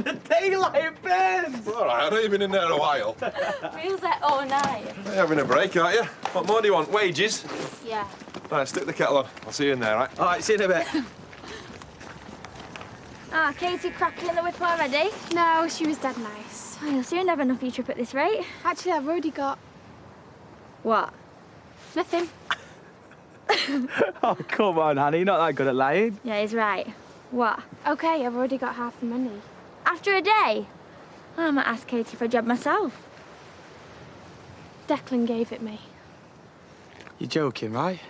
the daylight burns! All right, I know you've been in there a while. Feels like all night. You're having a break, aren't you? What more do you want? Wages? Yeah. Right, stick the kettle on. I'll see you in there, right? All right, see you in a bit. Ah, Katie cracking the whip already? No, she was dead nice. Oh, you'll soon have enough for your trip at this rate. Actually, I've already got... What? Nothing. Oh, come on, Hannah, you're not that good at lying. Yeah, he's right. What? OK, I've already got half the money. After a day? I might ask Katie for a job myself. Declan gave it me. You're joking, right?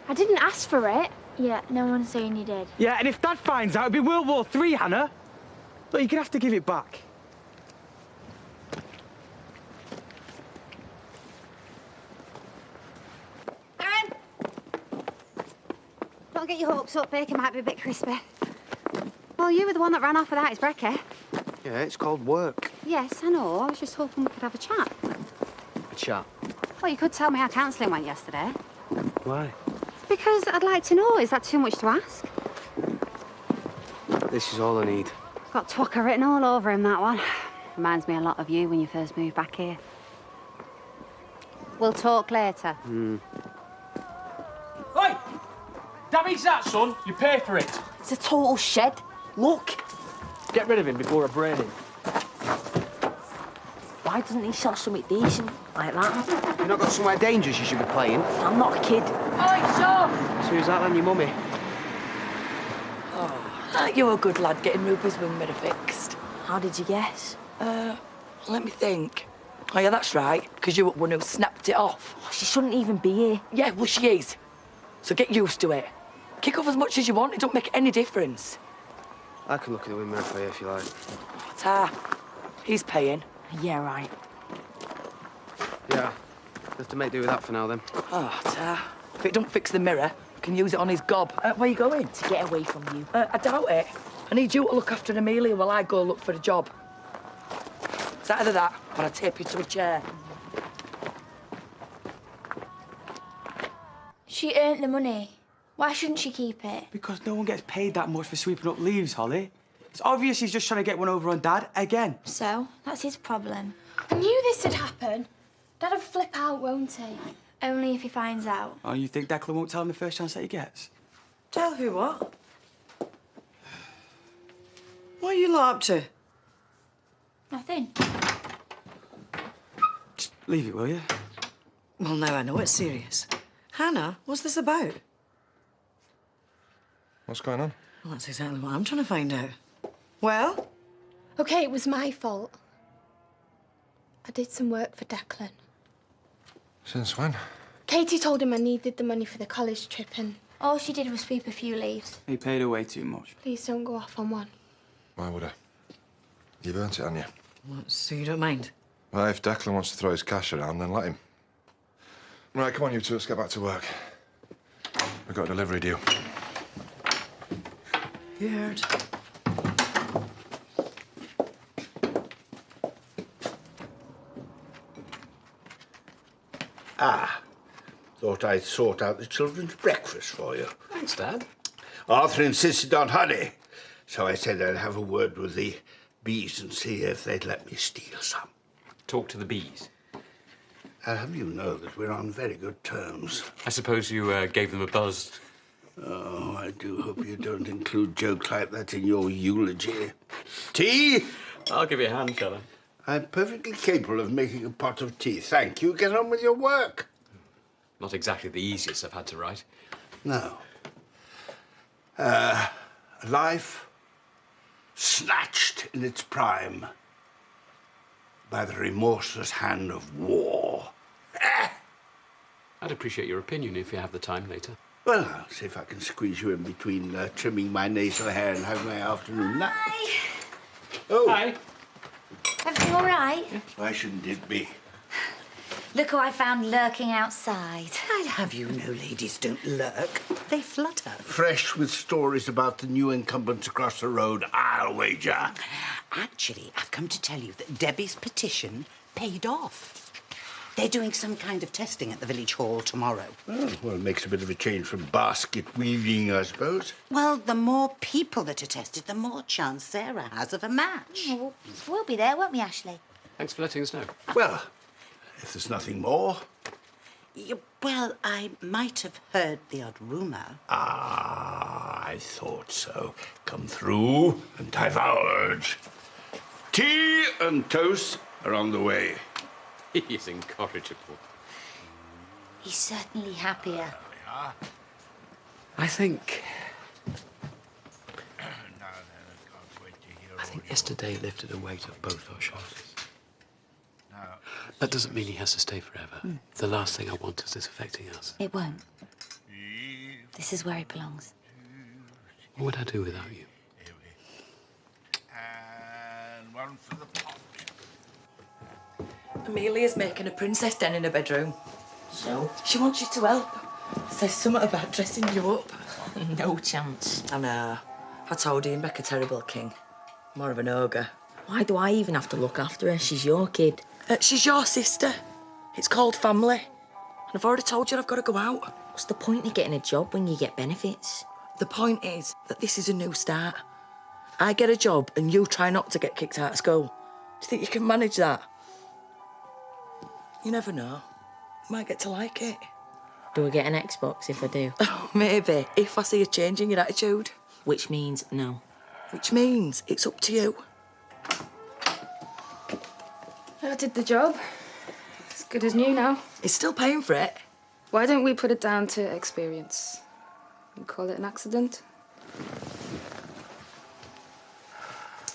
I didn't ask for it. Yeah, no one's saying you did. Yeah, and if Dad finds out, it'll be World War III, Hannah. Look, you're gonna have to give it back. Aaron! Don't get your hopes up, bacon might be a bit crispy. Well, you were the one that ran off without his brekkie. Yeah, it's called work. Yes, I know. I was just hoping we could have a chat. A chat. Well, you could tell me how counselling went yesterday. Why? Because I'd like to know. Is that too much to ask? This is all I need. Got twacker written all over him, that one. Reminds me a lot of you when you first moved back here. We'll talk later. Hey! Damage that, son. You pay for it. It's a total shed. Look. Get rid of him before I brain him. Why doesn't he sell something decent like that? You've not got somewhere dangerous you should be playing. I'm not a kid. Hey, son! So who's that then, your mummy? Aren't you a good lad getting Rupert's wing mirror fixed? How did you guess? Let me think. Oh, yeah, that's right, because you were one who snapped it off. Oh, she shouldn't even be here. Yeah, well, she is. So get used to it. Kick off as much as you want, it don't make any difference. I can look at the wing mirror for you if you like. Ta. He's paying. Yeah, right. Yeah. Have to make do with that for now, then. Oh, ta. If it don't fix the mirror, I can use it on his gob. Where you going? To get away from you. I doubt it. I need you to look after Amelia while I go look for a job. It's either that, or I tape you to a chair. She earned the money. Why shouldn't she keep it? Because no one gets paid that much for sweeping up leaves, Holly. It's obvious he's just trying to get one over on Dad again. So, that's his problem. I knew this would happen. Dad'll flip out, won't he? Only if he finds out. Oh, you think Declan won't tell him the first chance that he gets? Tell who what? What are you lot up to? Nothing. Just leave it, will you? Well, now I know it's serious. Hannah, what's this about? What's going on? Well, that's exactly what I'm trying to find out. Well? OK, it was my fault. I did some work for Declan. Since when? Katie told him I needed the money for the college trip and... All she did was sweep a few leaves. He paid her way too much. Please don't go off on one. Why would I? You've earned it, haven't you? What, so you don't mind? Well, if Declan wants to throw his cash around, then let him. Right, come on, you two, let's get back to work. We've got a delivery due. You heard. Thought I'd sort out the children's breakfast for you. Thanks, Dad. Arthur insisted on honey, so I said I'd have a word with the bees and see if they'd let me steal some. Talk to the bees. I'll have you know that we're on very good terms. I suppose you gave them a buzz. Oh, I do hope you don't include jokes like that in your eulogy. Tea? I'll give you a hand, shall I? I'm perfectly capable of making a pot of tea. Thank you. Get on with your work. Not exactly the easiest I've had to write. No. Life snatched in its prime by the remorseless hand of war. I'd appreciate your opinion if you have the time later. Well, I'll see if I can squeeze you in between trimming my nasal hair and having my afternoon nap. Hi. Oh. Hi. Everything all right? Why shouldn't it be? Look who I found lurking outside. I'd have you know ladies don't lurk. They flutter. Fresh with stories about the new incumbents across the road, I'll wager. Actually, I've come to tell you that Debbie's petition paid off. They're doing some kind of testing at the village hall tomorrow. Oh, well, it makes a bit of a change from basket weaving, I suppose. Well, the more people that are tested, the more chance Sarah has of a match. Oh, we'll be there, won't we, Ashley? Thanks for letting us know. Well, if there's nothing more. Well, I might have heard the odd rumour. Ah, I thought so. Come through and divulge. Tea and toast are on the way. He's incorrigible. He's certainly happier. I think yesterday lifted a weight off both our shoulders. That doesn't mean he has to stay forever. The last thing I want is this affecting us. It won't. This is where he belongs. What would I do without you? And one for the pot. Amelia's making a princess den in her bedroom. So? She wants you to help. Says something about dressing you up. No chance. I know. I told Ian Beck a terrible king. More of an ogre. Why do I even have to look after her? She's your kid. She's your sister. It's called family. And I've already told you I've got to go out. What's the point of getting a job when you get benefits? The point is that this is a new start. I get a job and you try not to get kicked out of school. Do you think you can manage that? You never know. You might get to like it. Do I get an Xbox if I do? Oh, maybe, if I see a change in your attitude. Which means no. Which means it's up to you. I did the job. As good as new now. It's still paying for it. Why don't we put it down to experience? And call it an accident?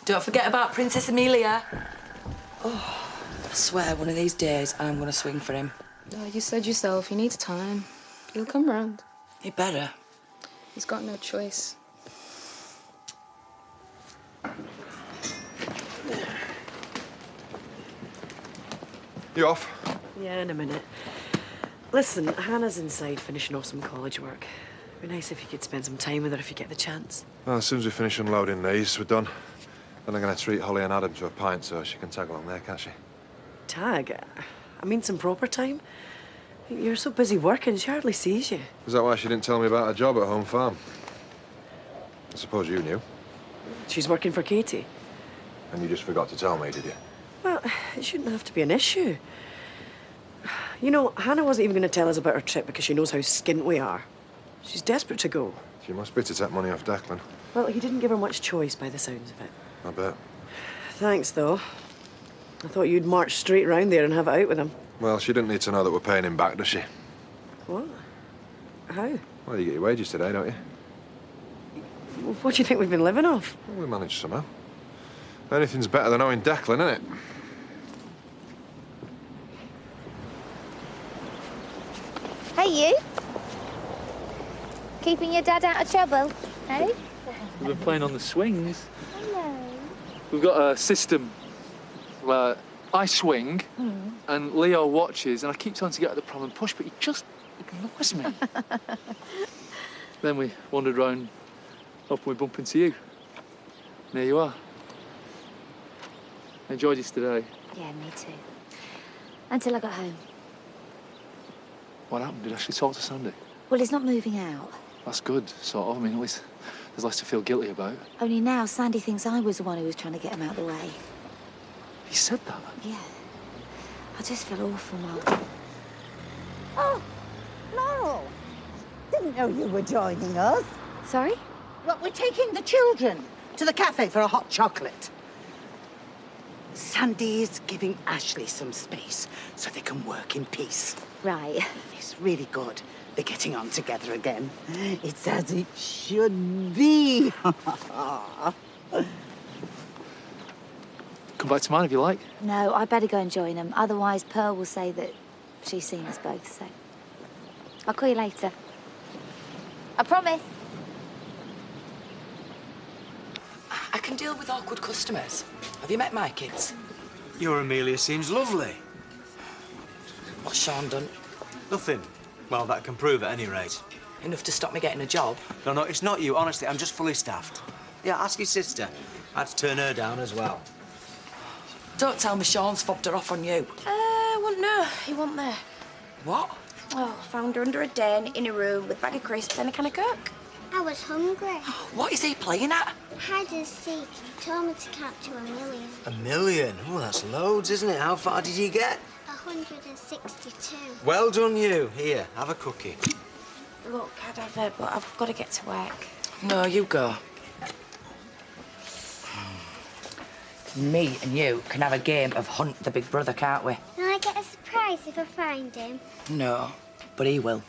Don't forget about Princess Amelia. Oh, I swear one of these days I'm going to swing for him. Oh, you said yourself, he needs time. He'll come round. He better. He's got no choice. You off? Yeah, in a minute. Listen, Hannah's inside finishing off some college work. It'd be nice if you could spend some time with her if you get the chance. Well, as soon as we finish unloading these, we're done. Then I'm going to treat Holly and Adam to a pint so she can tag along there, can't she? Tag? I mean some proper time. You're so busy working, she hardly sees you. Is that why she didn't tell me about her job at Home Farm? I suppose you knew. She's working for Katie. And you just forgot to tell me, did you? Well, it shouldn't have to be an issue. You know, Hannah wasn't even going to tell us about her trip because she knows how skint we are. She's desperate to go. She must be to take money off Declan. Well, he didn't give her much choice by the sounds of it. I bet. Thanks, though. I thought you'd march straight round there and have it out with him. Well, she didn't need to know that we're paying him back, does she? What? How? Well, you get your wages today, don't you? What do you think we've been living off? Well, we managed somehow. Anything's better than owing Declan, isn't it? Hey, you. Keeping your dad out of trouble, eh? We've been playing on the swings. Hello. We've got a system where I swing and Leo watches, and I keep trying to get at the prom and push, but he just ignores me. Then we wandered round, up and we bump into you. And there you are. I enjoyed this today. Yeah, me too. Until I got home. What happened? Did you actually talk to Sandy? Well, he's not moving out. That's good, sort of. I mean, at least there's less to feel guilty about. Only now Sandy thinks I was the one who was trying to get him out of the way. He said that? Yeah. I just feel awful, Mark. Oh, Laurel. Didn't know you were joining us. Sorry? Well, we're taking the children to the cafe for a hot chocolate. Sandy's giving Ashley some space so they can work in peace. Right. It's really good. They're getting on together again. It's as it should be. Come back to mine if you like. No, I better go and join them. Otherwise, Pearl will say that she's seen us both, so... I'll call you later. I promise. I can deal with awkward customers. Have you met my kids? Your Amelia seems lovely. What's Sean done? Nothing. Well, that can prove at any rate. Enough to stop me getting a job? No, it's not you. Honestly, I'm just fully staffed. Yeah, ask your sister. I had to turn her down as well. Don't tell me Sean's fobbed her off on you. wouldn't know. He wasn't there. What? Oh, found her under a den in a room with a bag of crisps and a can of Coke. I was hungry. What is he playing at? Hide and seek. He told me to count to 1,000,000. 1,000,000? Oh, that's loads, isn't it? How far did you get? 162. Well done, you. Here, have a cookie. Look, I'd have it, but I've got to get to work. No, you go. Me and you can have a game of Hunt the Big Brother, can't we? Will I get a surprise if I find him? No, but he will.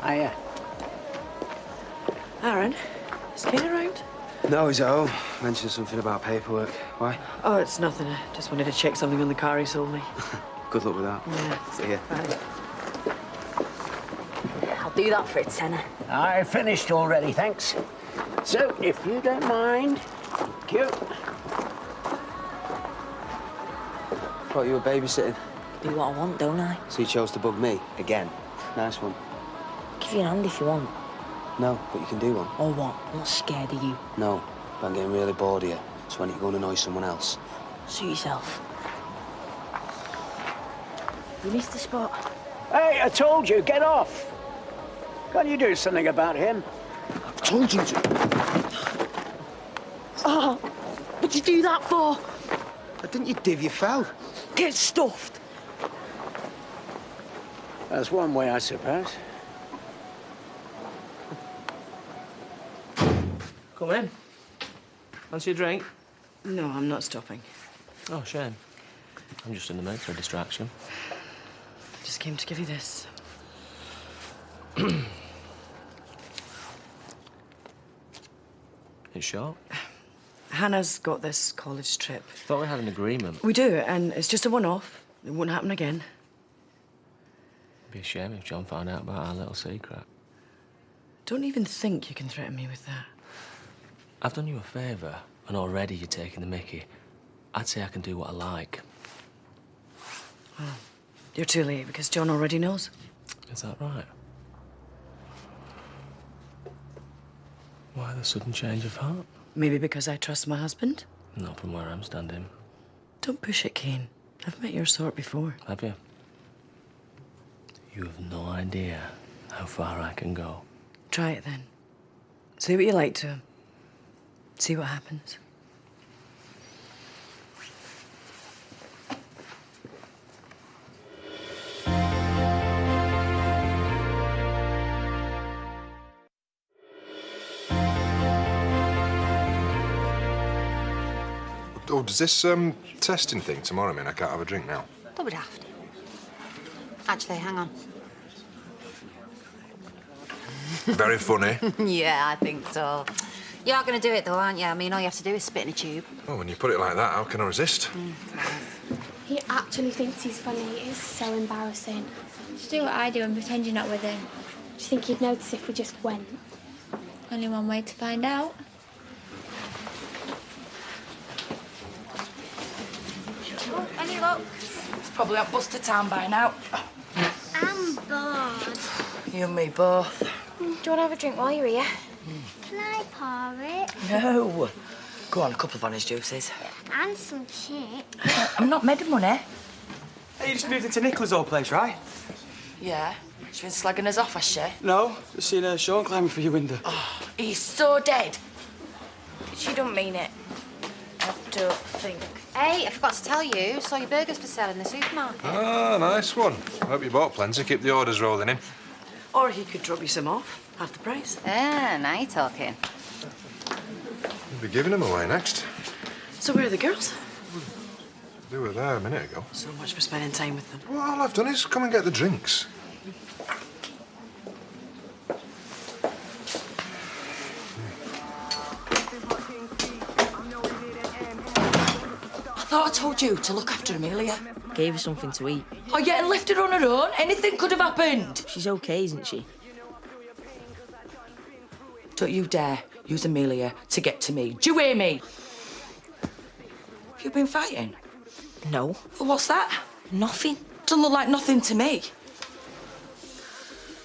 Hiya. Aaron, is Cain around? No, he's at home. Mentioned something about paperwork. Why? Oh, it's nothing. I just wanted to check something on the car he sold me. Good luck with that. Yeah. See ya. Bye. I'll do that for a tenner. I finished already, thanks. So, if you don't mind, thank you. Thought you were babysitting. Do what I want, don't I? So you chose to bug me again. Nice one. Give you a hand if you want. No, but you can do one. Or what? I'm not scared of you. No, but I'm getting really bored here. So when you go and annoy someone else? Suit yourself. You missed the spot. Hey, I told you, get off. Can't you do something about him? I told you to. Oh, what'd you do that for? Didn't you div, you fell? Get stuffed. That's one way, I suppose. Come in. Fancy a drink? No, I'm not stopping. Oh, shame. I'm just in the mood for a distraction. Just came to give you this. It's short. Hannah's got this college trip. Thought we had an agreement. We do, and it's just a one-off. It won't happen again. It'd be a shame if John found out about our little secret. Don't even think you can threaten me with that. I've done you a favour, and already you're taking the mickey. I'd say I can do what I like. Well, you're too late, because John already knows. Is that right? Why the sudden change of heart? Maybe because I trust my husband? Not from where I'm standing. Don't push it, Cain. I've met your sort before. Have you? You have no idea how far I can go. Try it then. Say what you like to him. See what happens. Oh, does this testing thing tomorrow mean I can't have a drink now? Don't be daft. Actually, hang on. Very funny. Yeah, I think so. You are going to do it, though, aren't you? I mean, all you have to do is spit in a tube. Oh, when you put it like that, how can I resist? He actually thinks he's funny. It is so embarrassing. Just do what I do and pretend you're not with him. Do you think he'd notice if we just went? Only one way to find out. Oh, any luck? It's probably up bus to town by now. I'm bored. You and me both. Do you want to have a drink while you're here? Can I pour it? No. Go on, a couple of honest juices. And some chips. I'm not made of money. Hey, you just moved into Nicola's old place, right? Yeah. She's been slagging us off, has she? No, just seen Sean climbing through your window. Oh, he's so dead. She don't mean it. I don't think. Hey, I forgot to tell you, saw your burgers for sale in the supermarket. Ah, nice one. Hope you bought plenty. Keep the orders rolling in. Or he could drop you some off. Half the price. Ah, now you're talking. We'll be giving them away next. So where are the girls? They were there a minute ago. So much for spending time with them. Well, all I've done is come and get the drinks. I thought I told you to look after Amelia. Gave her something to eat. Oh, yeah, and left her on her own. Anything could have happened. She's okay, isn't she? Don't you dare use Amelia to get to me. Do you hear me? Have you been fighting? No. Well, what's that? Nothing. Doesn't look like nothing to me.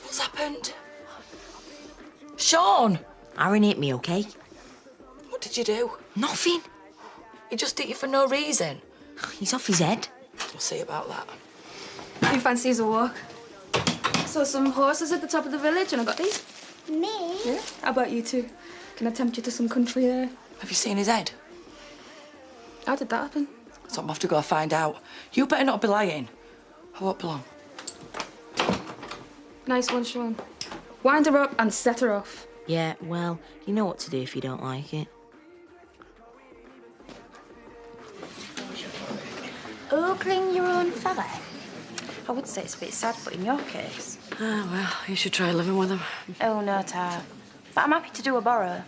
What's happened? Sean! Aaron hit me, okay? What did you do? Nothing. He just hit you for no reason. He's off his head. We'll see about that. Who fancies a walk? Saw some horses at the top of the village and I got these. Me? Yeah. How about you two? Can I tempt you to some country air? Have you seen his head? How did that happen? So I'm off to go find out. You better not be lying. I won't be long. Nice one, Sean. Wind her up and set her off. Yeah, well, you know what to do if you don't like it. Ogling your own fella? I would say it's a bit sad, but in your case... Ah, well, you should try living with him. Oh, no, Tar. But I'm happy to do a borrow.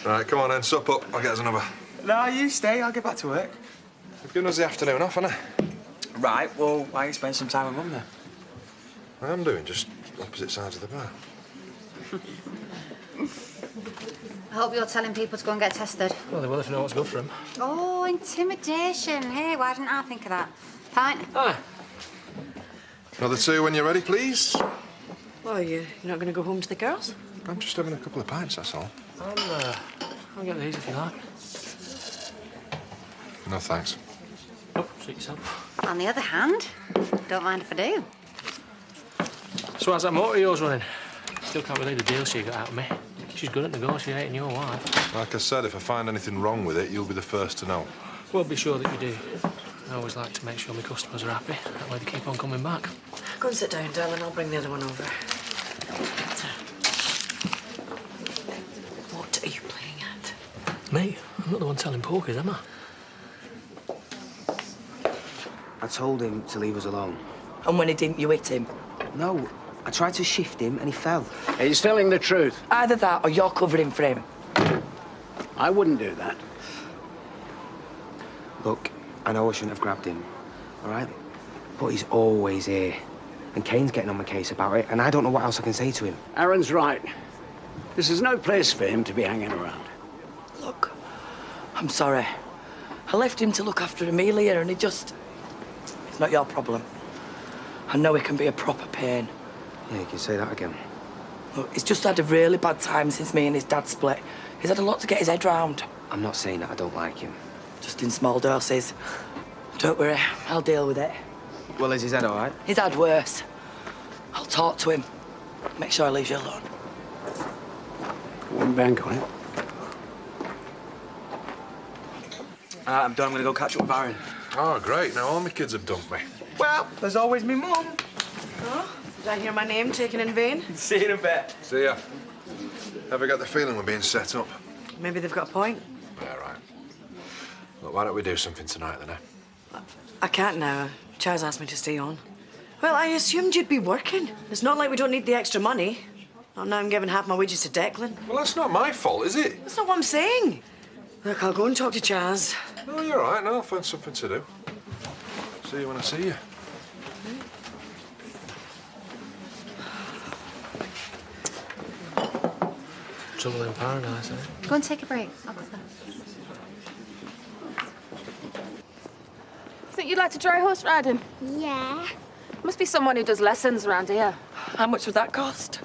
Right, come on then, sup up. I'll get us another. No, you stay. I'll get back to work. You've given us the afternoon off, haven't I? Right, well, why don't you spend some time with Mum then? I am doing, just opposite sides of the bar. I hope you're telling people to go and get tested. Well, they will if you know what's good for them. Oh, intimidation. Hey, why didn't I think of that? Pint? Aye. Another two when you're ready, please. Well, you're not going to go home to the girls? I'm just having a couple of pints, that's all. I'll get these if you like. No, thanks. Oh, suit yourself. On the other hand, don't mind if I do. So how's that motor of yours running? Still can't believe the deal she got out of me. She's good at negotiating your wife. Like I said, if I find anything wrong with it, you'll be the first to know. Well, be sure that you do. I always like to make sure my customers are happy. That way they keep on coming back. Go and sit down, darling. I'll bring the other one over. What are you playing at? Me? I'm not the one telling porkies, am I? I told him to leave us alone. And when he didn't, you hit him? No, I tried to shift him and he fell. He's telling the truth. Either that or you're covering for him. I wouldn't do that. Look, I know I shouldn't have grabbed him, all right? But he's always here. And Cain's getting on my case about it, and I don't know what else I can say to him. Aaron's right. This is no place for him to be hanging around. Look, I'm sorry. I left him to look after Amelia and he just... It's not your problem. I know he can be a proper pain. Yeah, you can say that again. Look, he's just had a really bad time since me and his dad split. He's had a lot to get his head round. I'm not saying that I don't like him. Just in small doses. Don't worry, I'll deal with it. Well, is his head all right? He's had worse. I'll talk to him. Make sure I leave you alone. One bank on it. I'm done. I'm going to go catch up with Aaron. Oh, great. Now all my kids have dumped me. Well, there's always me mum. Oh, did I hear my name taken in vain? See you in a bit. See ya. Ever got the feeling we're being set up? Maybe they've got a point. Yeah, right. Look, why don't we do something tonight, then, eh? I can't now. Chaz asked me to stay on. Well, I assumed you'd be working. It's not like we don't need the extra money. Oh, now I'm giving half my wages to Declan. Well, that's not my fault, is it? That's not what I'm saying. Look, I'll go and talk to Chaz. No, you're all right. No, I'll find something to do. See you when I see you. Trouble in paradise, eh? Go and take a break. I'll cover. Think you'd like to try horse riding? Yeah. Must be someone who does lessons around here. How much would that cost?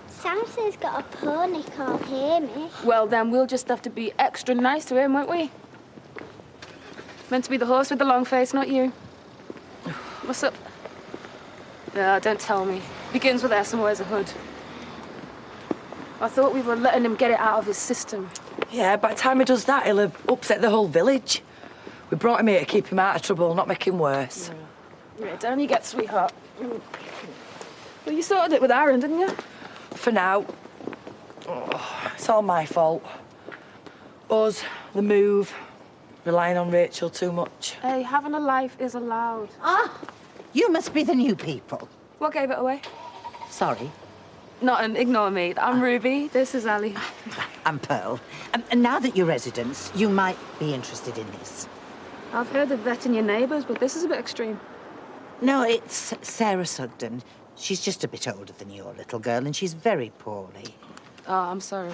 Samson's got a pony called Hamish. Well, then we'll just have to be extra nice to him, won't we? Meant to be the horse with the long face, not you. What's up? No, don't tell me. Begins with S and wears a hood. I thought we were letting him get it out of his system. Yeah, by the time he does that, he'll have upset the whole village. We brought him here to keep him out of trouble, not make him worse. Yeah, down you get, sweetheart. Well, you sorted it with Aaron, didn't you? For now. Oh, it's all my fault. Us, the move, relying on Rachel too much. Hey, having a life is allowed. Ah, you must be the new people. What gave it away? Sorry. Nothing, ignore me. I'm Ruby, this is Ali. I'm Pearl. And now that you're residents, you might be interested in this. I've heard of vetting your neighbours, but this is a bit extreme. No, it's Sarah Sugden. She's just a bit older than your little girl, and she's very poorly. Oh, I'm sorry.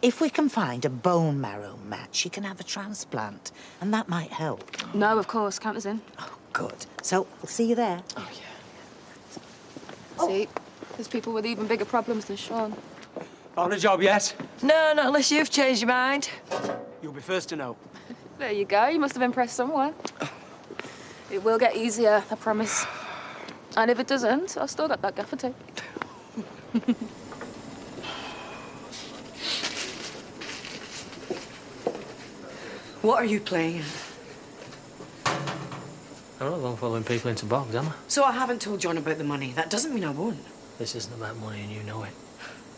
If we can find a bone marrow match, she can have a transplant, and that might help. No, of course. Count us in. Oh, good. So, we'll see you there. Oh, yeah. See, there's people with even bigger problems than Sean. Found a job yet? No, not unless you've changed your mind. You'll be first to know. There you go. You must have impressed someone. It will get easier, I promise. And if it doesn't, I've still got that gaffer tape. What are you playing? I'm not going following people into bogs, am I? So I haven't told John about the money. That doesn't mean I won't. This isn't about money and you know it.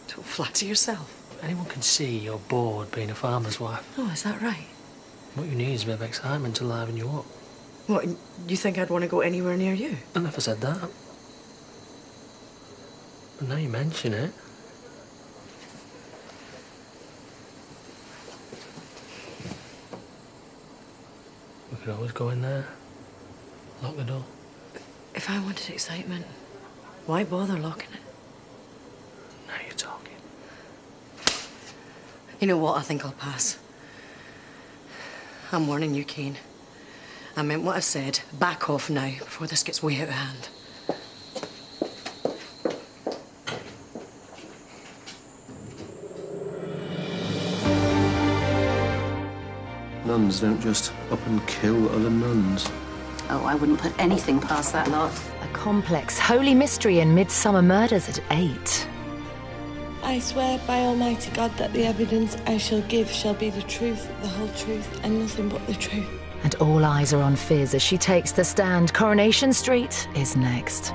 Don't flatter yourself. Anyone can see you're bored being a farmer's wife. Oh, is that right? What you need is a bit of excitement to liven you up. What, you think I'd want to go anywhere near you? I never said that. But now you mention it. We could always go in there, lock the door. If I wanted excitement, why bother locking it? Now you're talking. You know what? I think I'll pass. I'm warning you, Cain. I meant what I said. Back off now, before this gets way out of hand. Nuns don't just up and kill other nuns. Oh, I wouldn't put anything past that lot. A complex holy mystery in Midsummer Murders at 8. I swear by Almighty God that the evidence I shall give shall be the truth, the whole truth, and nothing but the truth. And all eyes are on Fizz as she takes the stand. Coronation Street is next.